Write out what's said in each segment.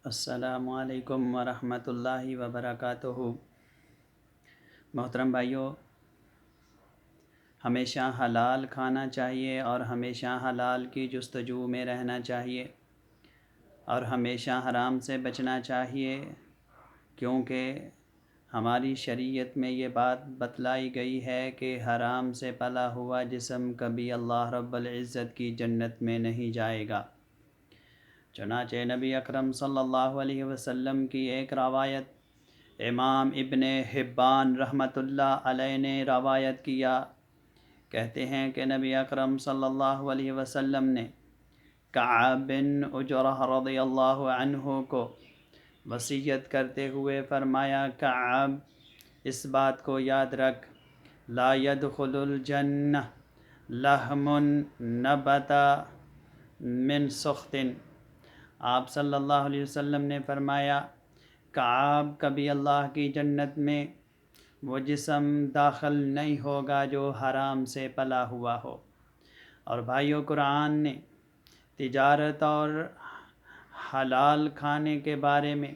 السلام علیکم ورحمۃ اللہ وبرکاتہ۔ محترم بھائیوں، ہمیشہ حلال کھانا چاہیے اور ہمیشہ حلال کی جستجو میں رہنا چاہیے اور ہمیشہ حرام سے بچنا چاہیے، کیونکہ ہماری شریعت میں یہ بات بتلائی گئی ہے کہ حرام سے پلا ہوا جسم کبھی اللہ رب العزت کی جنت میں نہیں جائے گا۔ چنانچہ نبی اکرم صلی اللہ علیہ وسلم کی ایک روایت امام ابن حبان رحمۃ اللہ علیہ نے روایت کیا، کہتے ہیں کہ نبی اکرم صلی اللہ علیہ وسلم نے کعب بن عجرہ رضی اللہ عنہ کو وصیت کرتے ہوئے فرمایا، کعب اس بات کو یاد رکھ، لا يدخل الجنہ لحم نبت من سخط۔ آپ صلی اللہ علیہ وسلم نے فرمایا، کعب کبھی اللہ کی جنت میں وہ جسم داخل نہیں ہوگا جو حرام سے پلا ہوا ہو۔ اور بھائیو، قرآن نے تجارت اور حلال کھانے کے بارے میں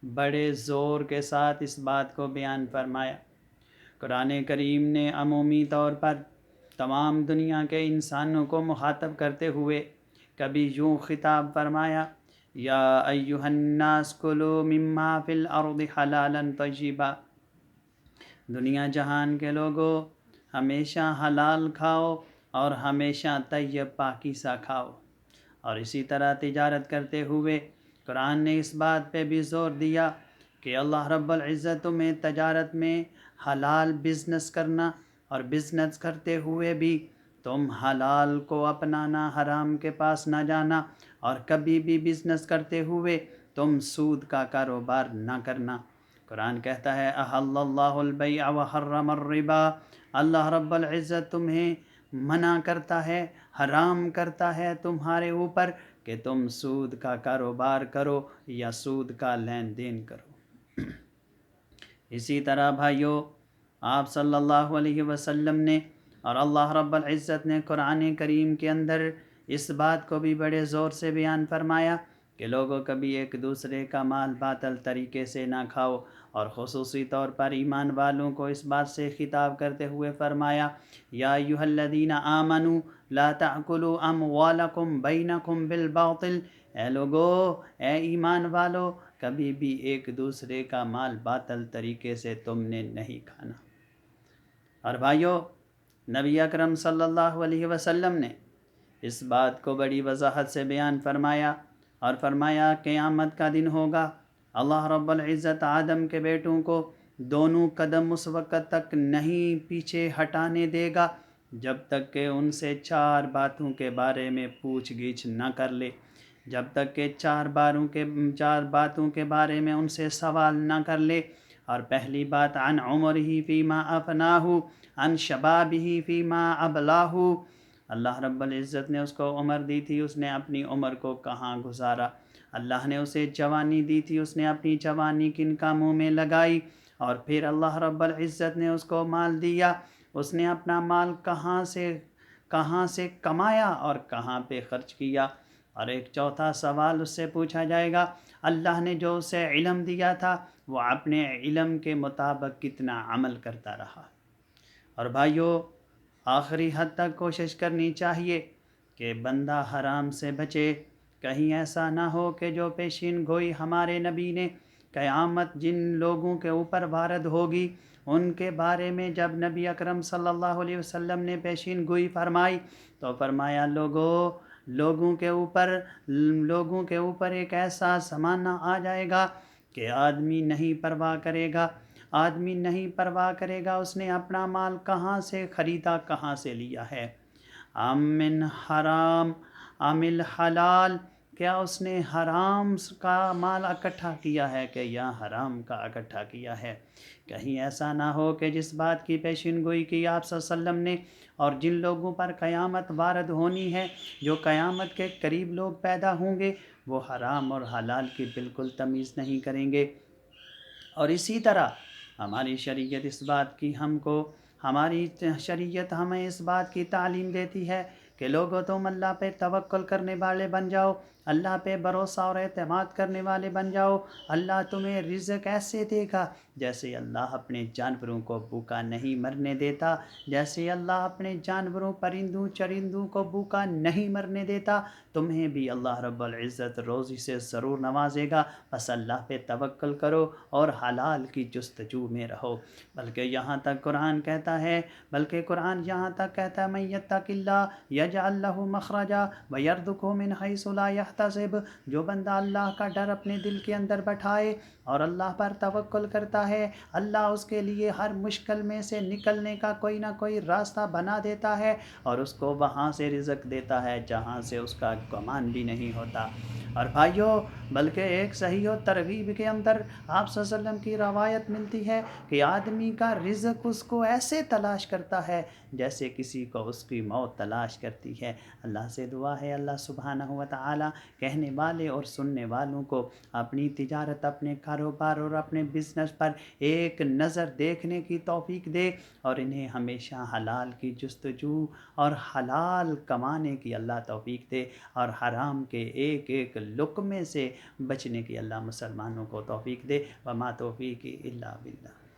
بڑے زور کے ساتھ اس بات کو بیان فرمایا۔ قرآن کریم نے عمومی طور پر تمام دنیا کے انسانوں کو مخاطب کرتے ہوئے کبھی یوں خطاب فرمایا، یا ایھا الناس کلوا مما فی الارض حلالا طیبا، دنیا جہان کے لوگوں ہمیشہ حلال کھاؤ اور ہمیشہ طیب پاکیزہ کھاؤ۔ اور اسی طرح تجارت کرتے ہوئے قرآن نے اس بات پہ بھی زور دیا کہ اللہ رب العزت میں تجارت میں حلال بزنس کرنا، اور بزنس کرتے ہوئے بھی تم حلال کو اپنانا، حرام کے پاس نہ جانا، اور کبھی بھی بزنس کرتے ہوئے تم سود کا کاروبار نہ کرنا۔ قرآن کہتا ہے، احل اللہ البیع وحرم الربا، اللہ رب العزت تمہیں منع کرتا ہے، حرام کرتا ہے تمہارے اوپر کہ تم سود کا کاروبار کرو یا سود کا لین دین کرو۔ اسی طرح بھائیو، آپ صلی اللہ علیہ وسلم نے اور اللہ رب العزت نے قرآن کریم کے اندر اس بات کو بھی بڑے زور سے بیان فرمایا کہ لوگوں کبھی ایک دوسرے کا مال باطل طریقے سے نہ کھاؤ، اور خصوصی طور پر ایمان والوں کو اس بات سے خطاب کرتے ہوئے فرمایا، یا ایھا الذین آمنوا لا تأکلوا اموالکم بینکم بالباطل، اے لوگو، اے ایمان والو، کبھی بھی ایک دوسرے کا مال باطل طریقے سے تم نے نہیں کھانا۔ اور بھائیو، نبی اکرم صلی اللہ علیہ وسلم نے اس بات کو بڑی وضاحت سے بیان فرمایا اور فرمایا، قیامت کا دن ہوگا، اللہ رب العزت آدم کے بیٹوں کو دونوں قدم اس وقت تک نہیں پیچھے ہٹانے دے گا جب تک کہ ان سے 4 باتوں کے بارے میں پوچھ گچھ نہ کر لے، جب تک کہ 4 باتوں کے بارے میں ان سے سوال نہ کر لے۔ اور پہلی بات، عن عمرہ فیما افناہ، عن شبابہ فیما ابلاہ، اللہ رب العزت نے اس کو عمر دی تھی، اس نے اپنی عمر کو کہاں گزارا۔ اللہ نے اسے جوانی دی تھی، اس نے اپنی جوانی کن کاموں میں لگائی۔ اور پھر اللہ رب العزت نے اس کو مال دیا، اس نے اپنا مال کہاں سے کمایا اور کہاں پہ خرچ کیا۔ اور ایک چوتھا سوال اس سے پوچھا جائے گا، اللہ نے جو اسے علم دیا تھا وہ اپنے علم کے مطابق کتنا عمل کرتا رہا۔ اور بھائیو، آخری حد تک کوشش کرنی چاہیے کہ بندہ حرام سے بچے، کہیں ایسا نہ ہو کہ جو پیشین گوئی ہمارے نبی نے قیامت جن لوگوں کے اوپر وارد ہوگی ان کے بارے میں جب نبی اکرم صلی اللہ علیہ وسلم نے پیشین گوئی فرمائی تو فرمایا، لوگوں کے اوپر ایک ایسا زمانہ آ جائے گا کہ آدمی نہیں پرواہ کرے گا اس نے اپنا مال کہاں سے خریدا، کہاں سے لیا ہے، ام من حرام ام الحلال، کیا اس نے حرام کا مال اکٹھا کیا ہے کہ یا حرام کا اکٹھا کیا ہے۔ کہیں ایسا نہ ہو کہ جس بات کی پیشین گوئی کی آپ صلی اللہ علیہ وسلم نے، اور جن لوگوں پر قیامت وارد ہونی ہے، جو قیامت کے قریب لوگ پیدا ہوں گے، وہ حرام اور حلال کی بالکل تمیز نہیں کریں گے۔ اور اسی طرح ہماری شریعت ہمیں اس بات کی تعلیم دیتی ہے کہ لوگوں تم اللہ پہ توکل کرنے والے بن جاؤ، اللہ پہ بھروسہ اور اعتماد کرنے والے بن جاؤ، اللہ تمہیں رزق ایسے دے گا جیسے اللہ اپنے جانوروں کو بھوکا نہیں مرنے دیتا، جیسے اللہ اپنے جانوروں پرندوں چرندوں کو بھوکا نہیں مرنے دیتا، تمہیں بھی اللہ رب العزت روزی سے ضرور نوازے گا۔ بس اللہ پہ توکل کرو اور حلال کی جستجو میں رہو۔ بلکہ یہاں تک قرآن کہتا ہے، من یتق اللہ یجعل لہ مخرجا ویرزقہ من حیث لا یحتسب، جو بندہ اللہ کا ڈر اپنے دل کے اندر بٹھائے اور اللہ پر توکل کرتا ہے، اللہ اس کے لیے ہر مشکل میں سے نکلنے کا کوئی نہ کوئی راستہ بنا دیتا ہے اور اس کو وہاں سے رزق دیتا ہے جہاں سے اس کا گمان بھی نہیں ہوتا۔ اور بھائیوں، بلکہ ایک صحیح و ترغیب کے اندر آپ صلی اللہ علیہ وسلم کی روایت ملتی ہے کہ آدمی کا رزق اس کو ایسے تلاش کرتا ہے جیسے کسی کو اس کی موت تلاش کرتی ہے۔ اللہ سے دعا ہے اللہ سبحانہ و تعالی کہنے والے اور سننے والوں کو اپنی تجارت، اپنے کاروبار اور اپنے بزنس پر ایک نظر دیکھنے کی توفیق دے اور انہیں ہمیشہ حلال کی جستجو اور حلال کمانے کی اللہ توفیق دے اور حرام کے ایک ایک لقمے سے بچنے کی اللہ مسلمانوں کو توفیق دے۔ وما توفیقی الا باللہ۔